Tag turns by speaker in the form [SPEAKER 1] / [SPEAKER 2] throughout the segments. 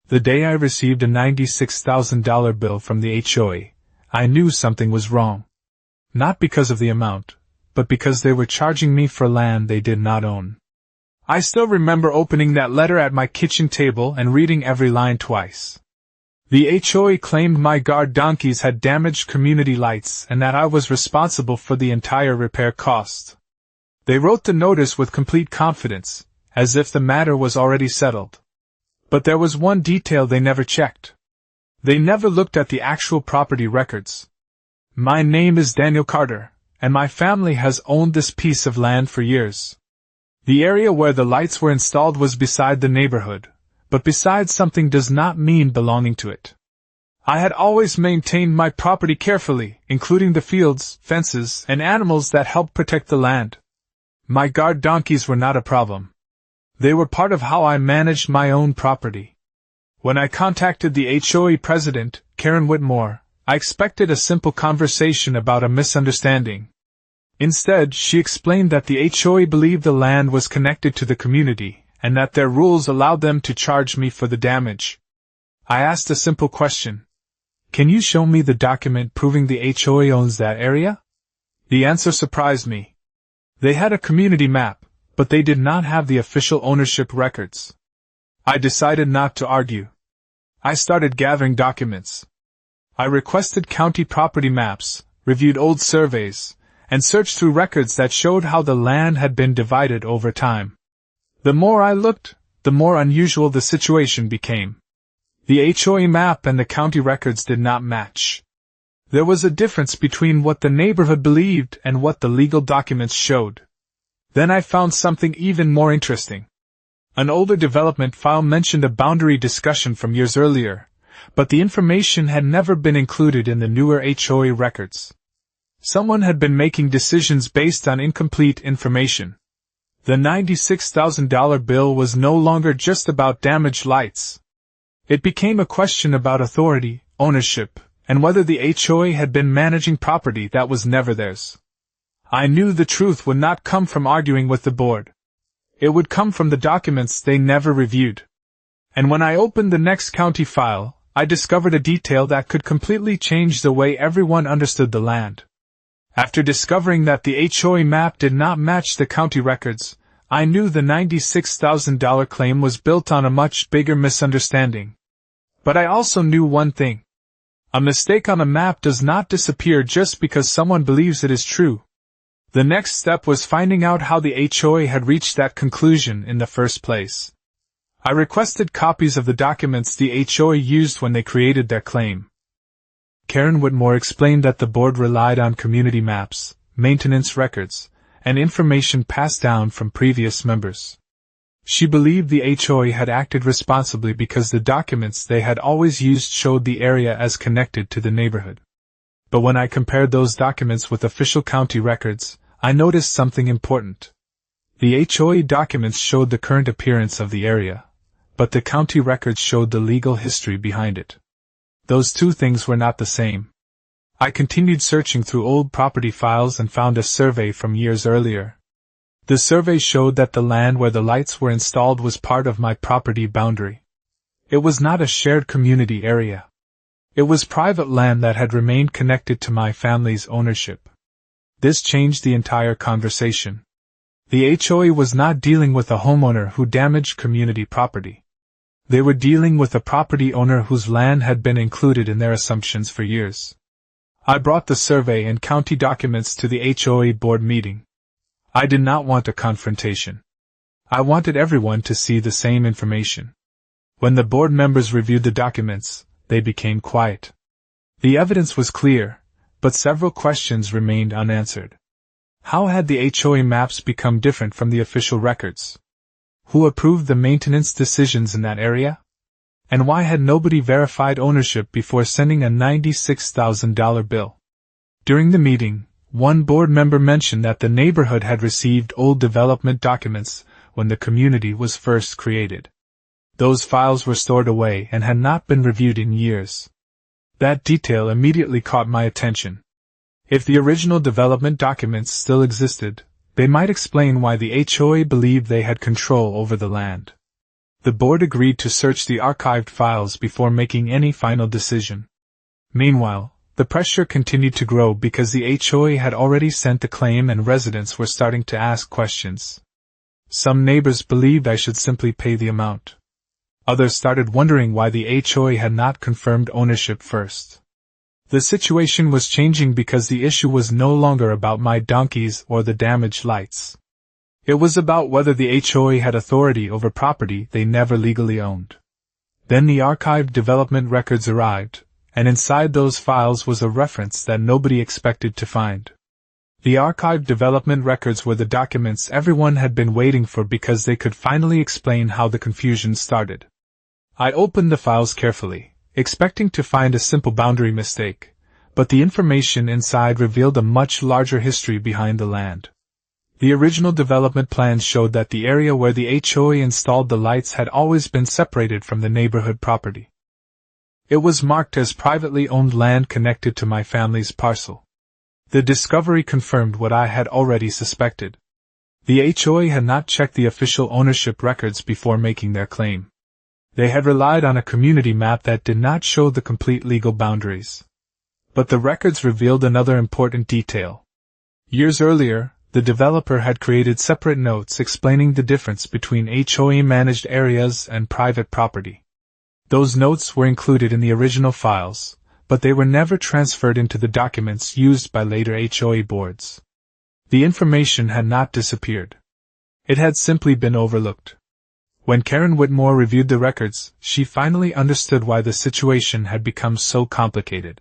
[SPEAKER 1] The day I received a $96,000 bill from the HOA, I knew something was wrong. Not because of the amount, but because they were charging me for land they did not own. I still remember opening that letter at my kitchen table and reading every line twice. The HOA claimed my guard donkeys had damaged community lights and that I was responsible for the entire repair cost. They wrote the notice with complete confidence, as if the matter was already settled. But there was one detail they never checked. They never looked at the actual property records. My name is Daniel Carter, and my family has owned this piece of land for years. The area where the lights were installed was beside the neighborhood, but beside something does not mean belonging to it. I had always maintained my property carefully, including the fields, fences, and animals that helped protect the land. My guard donkeys were not a problem. They were part of how I managed my own property. When I contacted the HOA President, Karen Whitmore, I expected a simple conversation about a misunderstanding. Instead, she explained that the HOA believed the land was connected to the community, and that their rules allowed them to charge me for the damage. I asked a simple question. Can you show me the document proving the HOA owns that area? The answer surprised me. They had a community map, but they did not have the official ownership records. I decided not to argue. I started gathering documents. I requested county property maps, reviewed old surveys, and searched through records that showed how the land had been divided over time. The more I looked, the more unusual the situation became. The HOA map and the county records did not match. There was a difference between what the neighborhood believed and what the legal documents showed. Then I found something even more interesting. An older development file mentioned a boundary discussion from years earlier, but the information had never been included in the newer HOA records. Someone had been making decisions based on incomplete information. The $96,000 bill was no longer just about damaged lights. It became a question about authority, ownership, and whether the HOA had been managing property that was never theirs. I knew the truth would not come from arguing with the board. It would come from the documents they never reviewed. And when I opened the next county file, I discovered a detail that could completely change the way everyone understood the land. After discovering that the HOA map did not match the county records, I knew the $96,000 claim was built on a much bigger misunderstanding. But I also knew one thing. A mistake on a map does not disappear just because someone believes it is true. The next step was finding out how the HOA had reached that conclusion in the first place. I requested copies of the documents the HOA used when they created their claim. Karen Whitmore explained that the board relied on community maps, maintenance records, and information passed down from previous members. She believed the HOA had acted responsibly because the documents they had always used showed the area as connected to the neighborhood. But when I compared those documents with official county records, I noticed something important. The HOA documents showed the current appearance of the area, but the county records showed the legal history behind it. Those two things were not the same. I continued searching through old property files and found a survey from years earlier. The survey showed that the land where the lights were installed was part of my property boundary. It was not a shared community area. It was private land that had remained connected to my family's ownership. This changed the entire conversation. The HOA was not dealing with a homeowner who damaged community property. They were dealing with a property owner whose land had been included in their assumptions for years. I brought the survey and county documents to the HOA board meeting. I did not want a confrontation. I wanted everyone to see the same information. When the board members reviewed the documents, they became quiet. The evidence was clear, but several questions remained unanswered. How had the HOA maps become different from the official records? Who approved the maintenance decisions in that area? And why had nobody verified ownership before sending a $96,000 bill? During the meeting, one board member mentioned that the neighborhood had received old development documents when the community was first created. Those files were stored away and had not been reviewed in years. That detail immediately caught my attention. If the original development documents still existed, they might explain why the HOA believed they had control over the land. The board agreed to search the archived files before making any final decision. Meanwhile, the pressure continued to grow because the HOA had already sent the claim and residents were starting to ask questions. Some neighbors believed I should simply pay the amount. Others started wondering why the HOA had not confirmed ownership first. The situation was changing because the issue was no longer about my donkeys or the damaged lights. It was about whether the HOA had authority over property they never legally owned. Then the archived development records arrived, and inside those files was a reference that nobody expected to find. The archived development records were the documents everyone had been waiting for because they could finally explain how the confusion started. I opened the files carefully, expecting to find a simple boundary mistake, but the information inside revealed a much larger history behind the land. The original development plans showed that the area where the HOA installed the lights had always been separated from the neighborhood property. It was marked as privately owned land connected to my family's parcel. The discovery confirmed what I had already suspected. The HOA had not checked the official ownership records before making their claim. They had relied on a community map that did not show the complete legal boundaries. But the records revealed another important detail. Years earlier, the developer had created separate notes explaining the difference between HOA-managed areas and private property. Those notes were included in the original files, but they were never transferred into the documents used by later HOA boards. The information had not disappeared. It had simply been overlooked. When Karen Whitmore reviewed the records, she finally understood why the situation had become so complicated.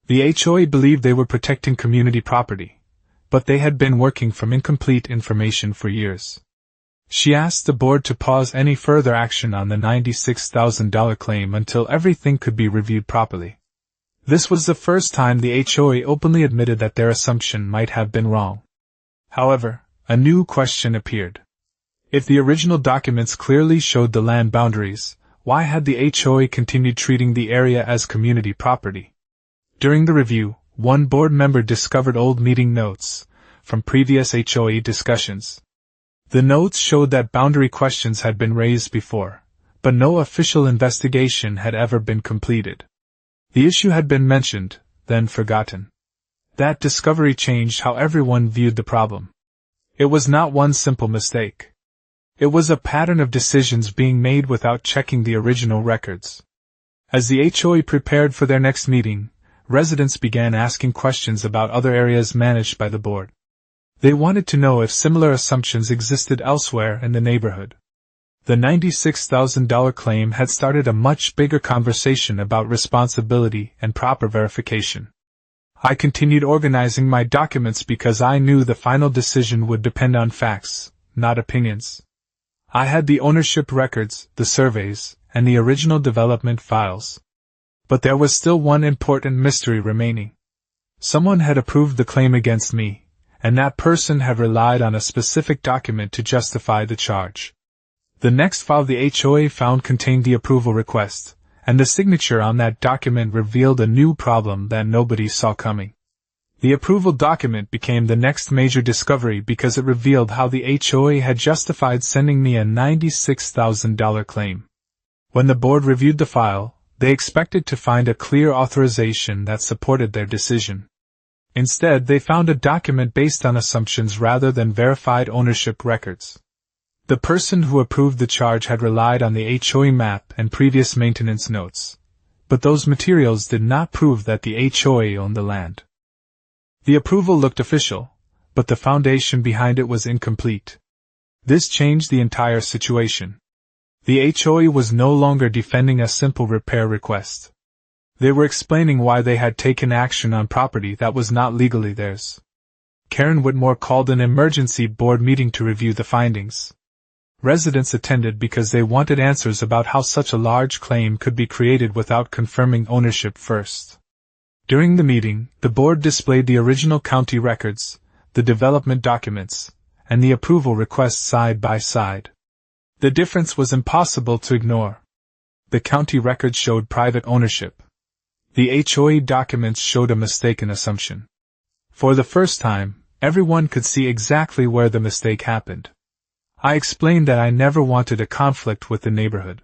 [SPEAKER 1] The HOA believed they were protecting community property, but they had been working from incomplete information for years. She asked the board to pause any further action on the $96,000 claim until everything could be reviewed properly. This was the first time the HOA openly admitted that their assumption might have been wrong. However, a new question appeared. If the original documents clearly showed the land boundaries, why had the HOA continued treating the area as community property? During the review, one board member discovered old meeting notes from previous HOA discussions. The notes showed that boundary questions had been raised before, but no official investigation had ever been completed. The issue had been mentioned, then forgotten. That discovery changed how everyone viewed the problem. It was not one simple mistake. It was a pattern of decisions being made without checking the original records. As the HOA prepared for their next meeting, residents began asking questions about other areas managed by the board. They wanted to know if similar assumptions existed elsewhere in the neighborhood. The $96,000 claim had started a much bigger conversation about responsibility and proper verification. I continued organizing my documents because I knew the final decision would depend on facts, not opinions. I had the ownership records, the surveys, and the original development files. But there was still one important mystery remaining. Someone had approved the claim against me, and that person had relied on a specific document to justify the charge. The next file the HOA found contained the approval request, and the signature on that document revealed a new problem that nobody saw coming. The approval document became the next major discovery because it revealed how the HOA had justified sending me a $96,000 claim. When the board reviewed the file, they expected to find a clear authorization that supported their decision. Instead, they found a document based on assumptions rather than verified ownership records. The person who approved the charge had relied on the HOA map and previous maintenance notes, but those materials did not prove that the HOA owned the land. The approval looked official, but the foundation behind it was incomplete. This changed the entire situation. The HOA was no longer defending a simple repair request. They were explaining why they had taken action on property that was not legally theirs. Karen Whitmore called an emergency board meeting to review the findings. Residents attended because they wanted answers about how such a large claim could be created without confirming ownership first. During the meeting, the board displayed the original county records, the development documents, and the approval request side by side. The difference was impossible to ignore. The county records showed private ownership. The HOA documents showed a mistaken assumption. For the first time, everyone could see exactly where the mistake happened. I explained that I never wanted a conflict with the neighborhood.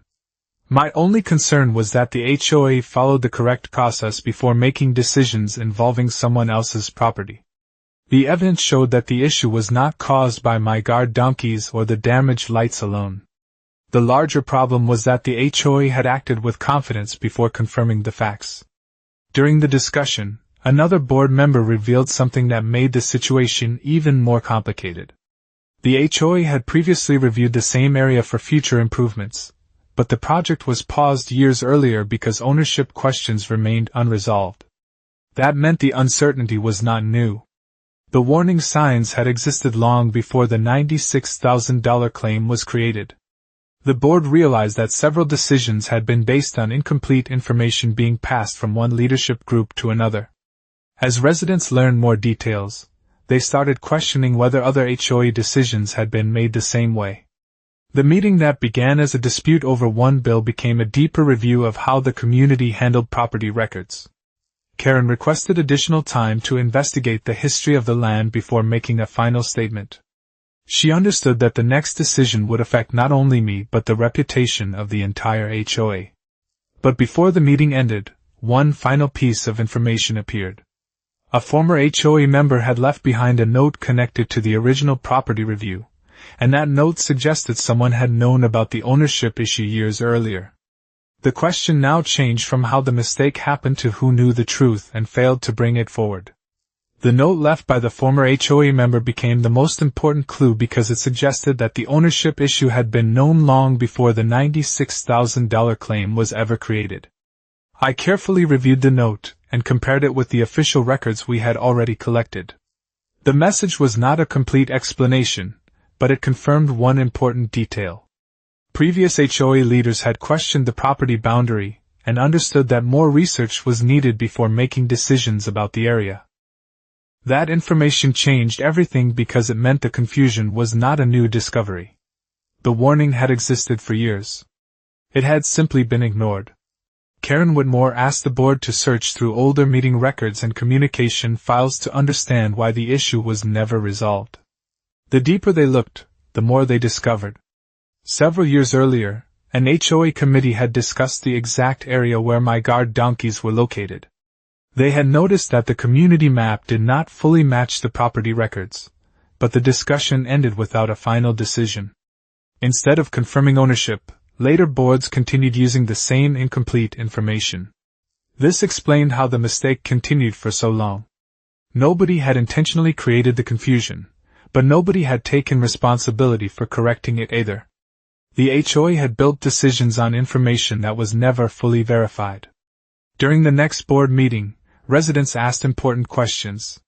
[SPEAKER 1] My only concern was that the HOA followed the correct process before making decisions involving someone else's property. The evidence showed that the issue was not caused by my guard donkeys or the damaged lights alone. The larger problem was that the HOA had acted with confidence before confirming the facts. During the discussion, another board member revealed something that made the situation even more complicated. The HOA had previously reviewed the same area for future improvements, but the project was paused years earlier because ownership questions remained unresolved. That meant the uncertainty was not new. The warning signs had existed long before the $96,000 claim was created. The board realized that several decisions had been based on incomplete information being passed from one leadership group to another. As residents learned more details, they started questioning whether other HOA decisions had been made the same way. The meeting that began as a dispute over one bill became a deeper review of how the community handled property records. Karen requested additional time to investigate the history of the land before making a final statement. She understood that the next decision would affect not only me but the reputation of the entire HOA. But before the meeting ended, one final piece of information appeared. A former HOA member had left behind a note connected to the original property review, and that note suggested someone had known about the ownership issue years earlier. The question now changed from how the mistake happened to who knew the truth and failed to bring it forward. The note left by the former HOA member became the most important clue because it suggested that the ownership issue had been known long before the $96,000 claim was ever created. I carefully reviewed the note and compared it with the official records we had already collected. The message was not a complete explanation, but it confirmed one important detail. Previous HOA leaders had questioned the property boundary and understood that more research was needed before making decisions about the area. That information changed everything because it meant the confusion was not a new discovery. The warning had existed for years. It had simply been ignored. Karen Whitmore asked the board to search through older meeting records and communication files to understand why the issue was never resolved. The deeper they looked, the more they discovered. Several years earlier, an HOA committee had discussed the exact area where my guard donkeys were located. They had noticed that the community map did not fully match the property records, but the discussion ended without a final decision. Instead of confirming ownership, later boards continued using the same incomplete information. This explained how the mistake continued for so long. Nobody had intentionally created the confusion, but nobody had taken responsibility for correcting it either. The HOA had built decisions on information that was never fully verified. During the next board meeting, residents asked important questions.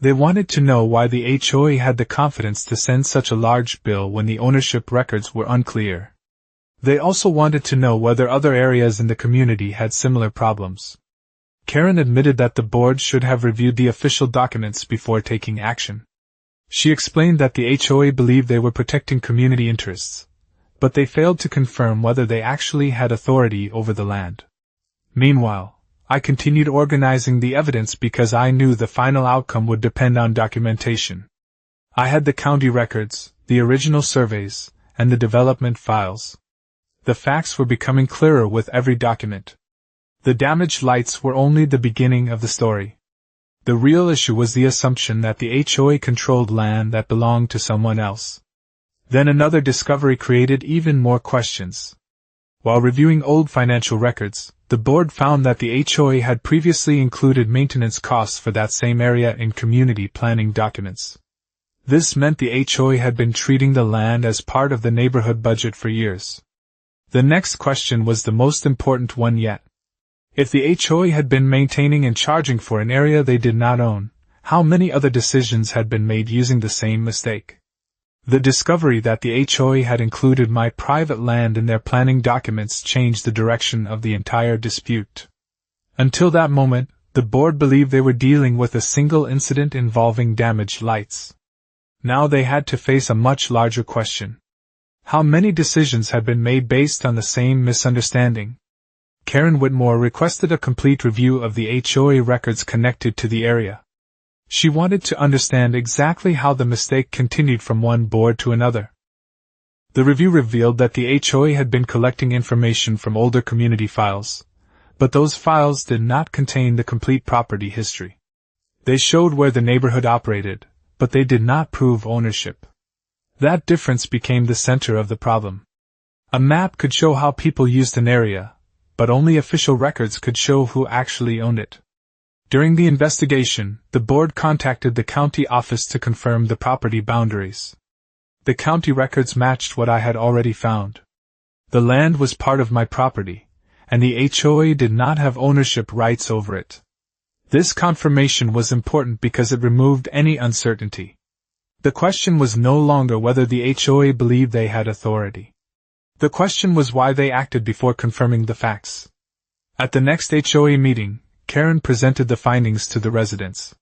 [SPEAKER 1] They wanted to know why the HOA had the confidence to send such a large bill when the ownership records were unclear. They also wanted to know whether other areas in the community had similar problems. Karen admitted that the board should have reviewed the official documents before taking action. She explained that the HOA believed they were protecting community interests, but they failed to confirm whether they actually had authority over the land. Meanwhile, I continued organizing the evidence because I knew the final outcome would depend on documentation. I had the county records, the original surveys, and the development files. The facts were becoming clearer with every document. The damaged lights were only the beginning of the story. The real issue was the assumption that the HOA controlled land that belonged to someone else. Then another discovery created even more questions. While reviewing old financial records, the board found that the HOA had previously included maintenance costs for that same area in community planning documents. This meant the HOA had been treating the land as part of the neighborhood budget for years. The next question was the most important one yet. If the HOA had been maintaining and charging for an area they did not own, how many other decisions had been made using the same mistake? The discovery that the HOA had included my private land in their planning documents changed the direction of the entire dispute. Until that moment, the board believed they were dealing with a single incident involving damaged lights. Now they had to face a much larger question. How many decisions had been made based on the same misunderstanding? Karen Whitmore requested a complete review of the HOA records connected to the area. She wanted to understand exactly how the mistake continued from one board to another. The review revealed that the HOA had been collecting information from older community files, but those files did not contain the complete property history. They showed where the neighborhood operated, but they did not prove ownership. That difference became the center of the problem. A map could show how people used an area, but only official records could show who actually owned it. During the investigation, the board contacted the county office to confirm the property boundaries. The county records matched what I had already found. The land was part of my property, and the HOA did not have ownership rights over it. This confirmation was important because it removed any uncertainty. The question was no longer whether the HOA believed they had authority. The question was why they acted before confirming the facts. At the next HOA meeting, Karen presented the findings to the residents.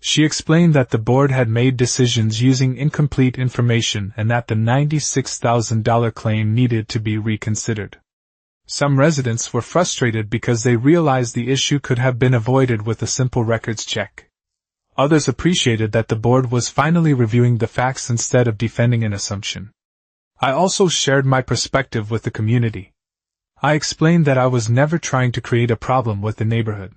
[SPEAKER 1] She explained that the board had made decisions using incomplete information and that the $96,000 claim needed to be reconsidered. Some residents were frustrated because they realized the issue could have been avoided with a simple records check. Others appreciated that the board was finally reviewing the facts instead of defending an assumption. I also shared my perspective with the community. I explained that I was never trying to create a problem with the neighborhood.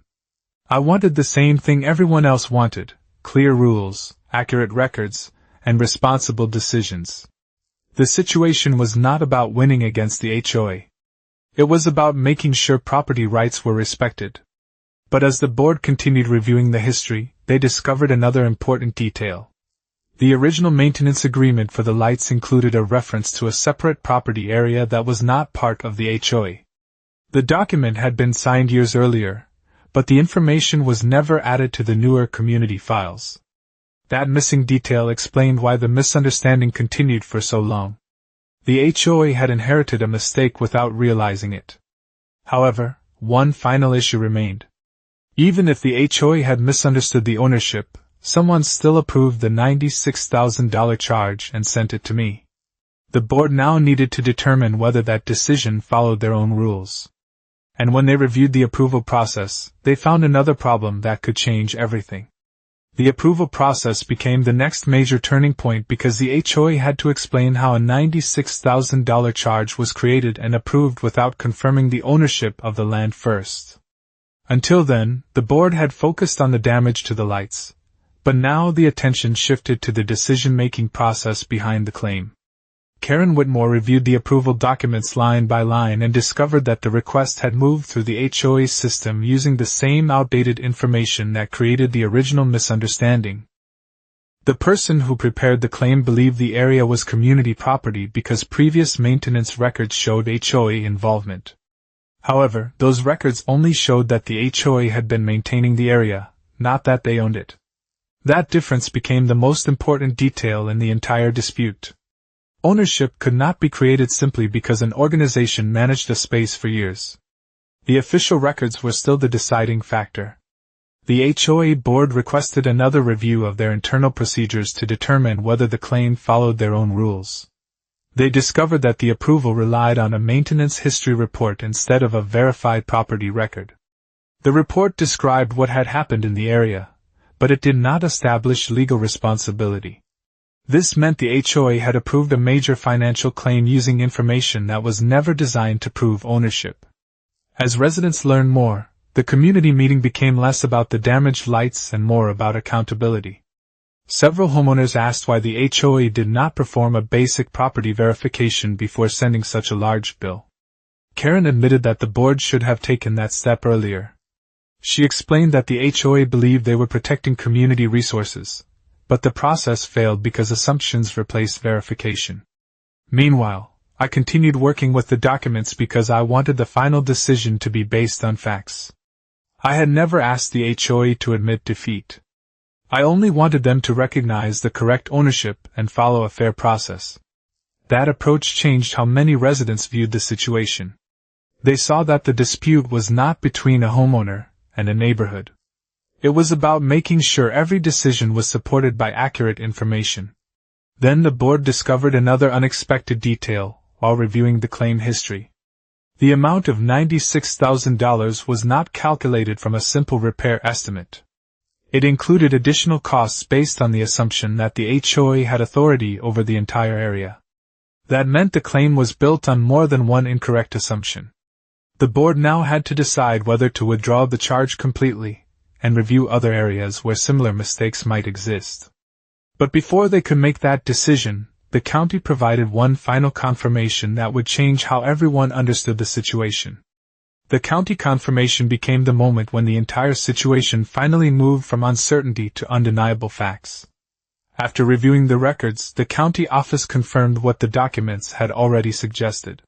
[SPEAKER 1] I wanted the same thing everyone else wanted: clear rules, accurate records, and responsible decisions. The situation was not about winning against the HOA. It was about making sure property rights were respected. But as the board continued reviewing the history, they discovered another important detail. The original maintenance agreement for the lights included a reference to a separate property area that was not part of the HOA. The document had been signed years earlier, but the information was never added to the newer community files. That missing detail explained why the misunderstanding continued for so long. The HOA had inherited a mistake without realizing it. However, one final issue remained. Even if the HOA had misunderstood the ownership, someone still approved the $96,000 charge and sent it to me. The board now needed to determine whether that decision followed their own rules. And when they reviewed the approval process, they found another problem that could change everything. The approval process became the next major turning point because the HOA had to explain how a $96,000 charge was created and approved without confirming the ownership of the land first. Until then, the board had focused on the damage to the lights, but now the attention shifted to the decision-making process behind the claim. Karen Whitmore reviewed the approval documents line by line and discovered that the request had moved through the HOA system using the same outdated information that created the original misunderstanding. The person who prepared the claim believed the area was community property because previous maintenance records showed HOA involvement. However, those records only showed that the HOA had been maintaining the area, not that they owned it. That difference became the most important detail in the entire dispute. Ownership could not be created simply because an organization managed a space for years. The official records were still the deciding factor. The HOA board requested another review of their internal procedures to determine whether the claim followed their own rules. They discovered that the approval relied on a maintenance history report instead of a verified property record. The report described what had happened in the area, but it did not establish legal responsibility. This meant the HOA had approved a major financial claim using information that was never designed to prove ownership. As residents learned more, the community meeting became less about the damaged lights and more about accountability. Several homeowners asked why the HOA did not perform a basic property verification before sending such a large bill. Karen admitted that the board should have taken that step earlier. She explained that the HOA believed they were protecting community resources, but the process failed because assumptions replaced verification. Meanwhile, I continued working with the documents because I wanted the final decision to be based on facts. I had never asked the HOA to admit defeat. I only wanted them to recognize the correct ownership and follow a fair process. That approach changed how many residents viewed the situation. They saw that the dispute was not between a homeowner and a neighborhood. It was about making sure every decision was supported by accurate information. Then the board discovered another unexpected detail while reviewing the claim history. The amount of $96,000 was not calculated from a simple repair estimate. It included additional costs based on the assumption that the HOA had authority over the entire area. That meant the claim was built on more than one incorrect assumption. The board now had to decide whether to withdraw the charge completely and review other areas where similar mistakes might exist. But before they could make that decision, the county provided one final confirmation that would change how everyone understood the situation. The county confirmation became the moment when the entire situation finally moved from uncertainty to undeniable facts. After reviewing the records, the county office confirmed what the documents had already suggested.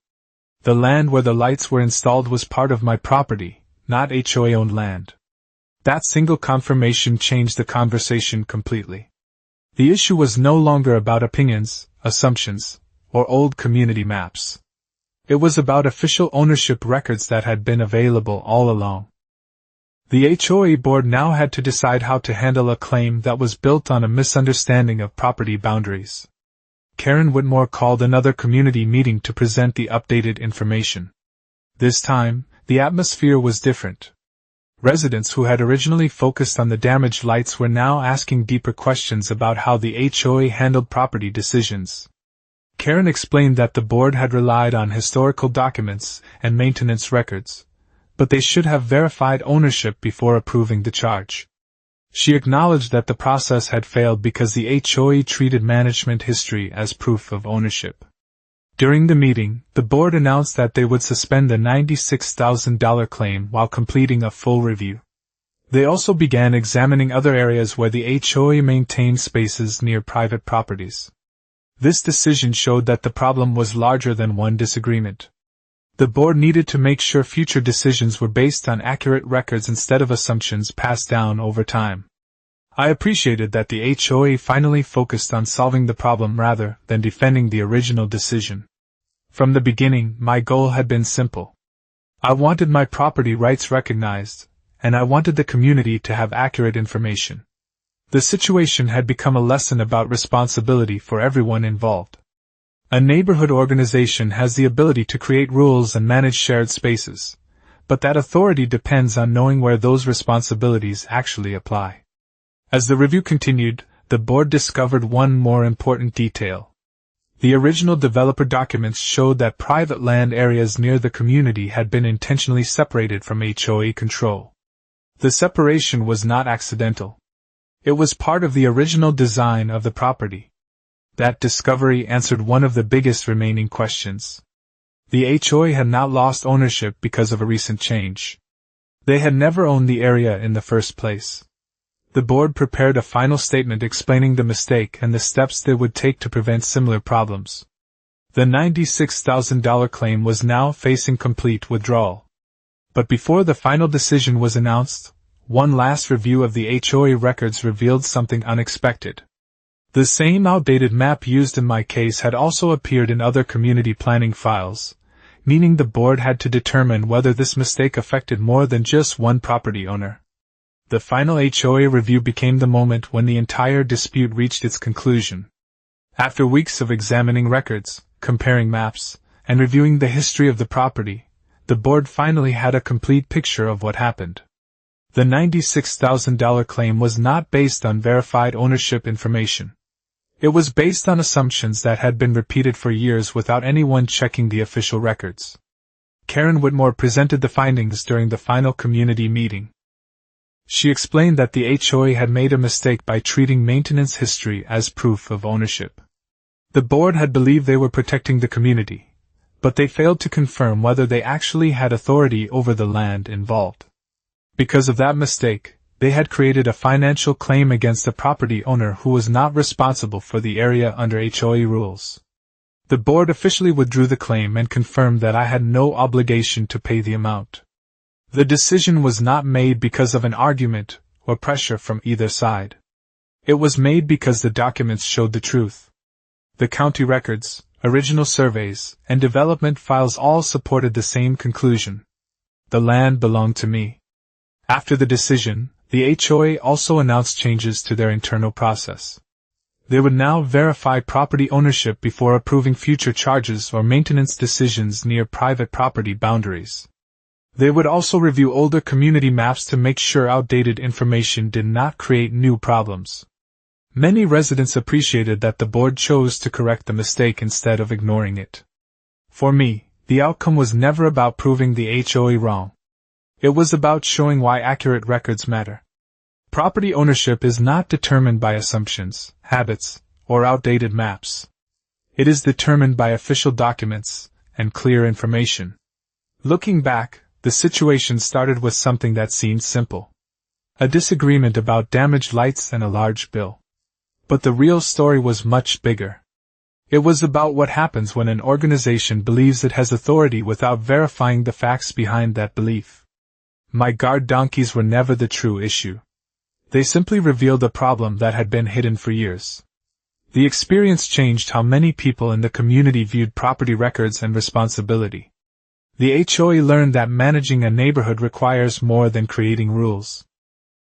[SPEAKER 1] The land where the lights were installed was part of my property, not HOA-owned land. That single confirmation changed the conversation completely. The issue was no longer about opinions, assumptions, or old community maps. It was about official ownership records that had been available all along. The HOA board now had to decide how to handle a claim that was built on a misunderstanding of property boundaries. Karen Whitmore called another community meeting to present the updated information. This time, the atmosphere was different. Residents who had originally focused on the damaged lights were now asking deeper questions about how the HOA handled property decisions. Karen explained that the board had relied on historical documents and maintenance records, but they should have verified ownership before approving the charge. She acknowledged that the process had failed because the HOA treated management history as proof of ownership. During the meeting, the board announced that they would suspend the $96,000 claim while completing a full review. They also began examining other areas where the HOA maintained spaces near private properties. This decision showed that the problem was larger than one disagreement. The board needed to make sure future decisions were based on accurate records instead of assumptions passed down over time. I appreciated that the HOA finally focused on solving the problem rather than defending the original decision. From the beginning, my goal had been simple. I wanted my property rights recognized, and I wanted the community to have accurate information. The situation had become a lesson about responsibility for everyone involved. A neighborhood organization has the ability to create rules and manage shared spaces, but that authority depends on knowing where those responsibilities actually apply. As the review continued, the board discovered one more important detail. The original developer documents showed that private land areas near the community had been intentionally separated from HOA control. The separation was not accidental. It was part of the original design of the property. That discovery answered one of the biggest remaining questions. The HOA had not lost ownership because of a recent change. They had never owned the area in the first place. The board prepared a final statement explaining the mistake and the steps they would take to prevent similar problems. The $96,000 claim was now facing complete withdrawal. But before the final decision was announced, one last review of the HOA records revealed something unexpected. The same outdated map used in my case had also appeared in other community planning files, meaning the board had to determine whether this mistake affected more than just one property owner. The final HOA review became the moment when the entire dispute reached its conclusion. After weeks of examining records, comparing maps, and reviewing the history of the property, the board finally had a complete picture of what happened. The $96,000 claim was not based on verified ownership information. It was based on assumptions that had been repeated for years without anyone checking the official records. Karen Whitmore presented the findings during the final community meeting. She explained that the HOA had made a mistake by treating maintenance history as proof of ownership. The board had believed they were protecting the community, but they failed to confirm whether they actually had authority over the land involved. Because of that mistake, they had created a financial claim against a property owner who was not responsible for the area under HOA rules. The board officially withdrew the claim and confirmed that I had no obligation to pay the amount. The decision was not made because of an argument or pressure from either side. It was made because the documents showed the truth. The county records, original surveys, and development files all supported the same conclusion. The land belonged to me. After the decision, the HOA also announced changes to their internal process. They would now verify property ownership before approving future charges or maintenance decisions near private property boundaries. They would also review older community maps to make sure outdated information did not create new problems. Many residents appreciated that the board chose to correct the mistake instead of ignoring it. For me, the outcome was never about proving the HOA wrong. It was about showing why accurate records matter. Property ownership is not determined by assumptions, habits, or outdated maps. It is determined by official documents and clear information. Looking back, the situation started with something that seemed simple. A disagreement about damaged lights and a large bill. But the real story was much bigger. It was about what happens when an organization believes it has authority without verifying the facts behind that belief. My guard donkeys were never the true issue. They simply revealed a problem that had been hidden for years. The experience changed how many people in the community viewed property records and responsibility. The HOA learned that managing a neighborhood requires more than creating rules.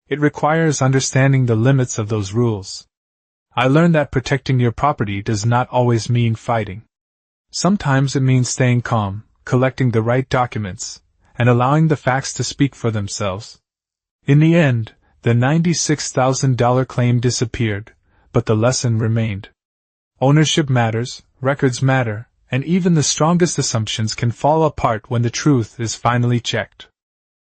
[SPEAKER 1] It requires understanding the limits of those rules. I learned that protecting your property does not always mean fighting. Sometimes it means staying calm, collecting the right documents, and allowing the facts to speak for themselves. In the end, the $96,000 claim disappeared, but the lesson remained. Ownership matters, records matter, and even the strongest assumptions can fall apart when the truth is finally checked.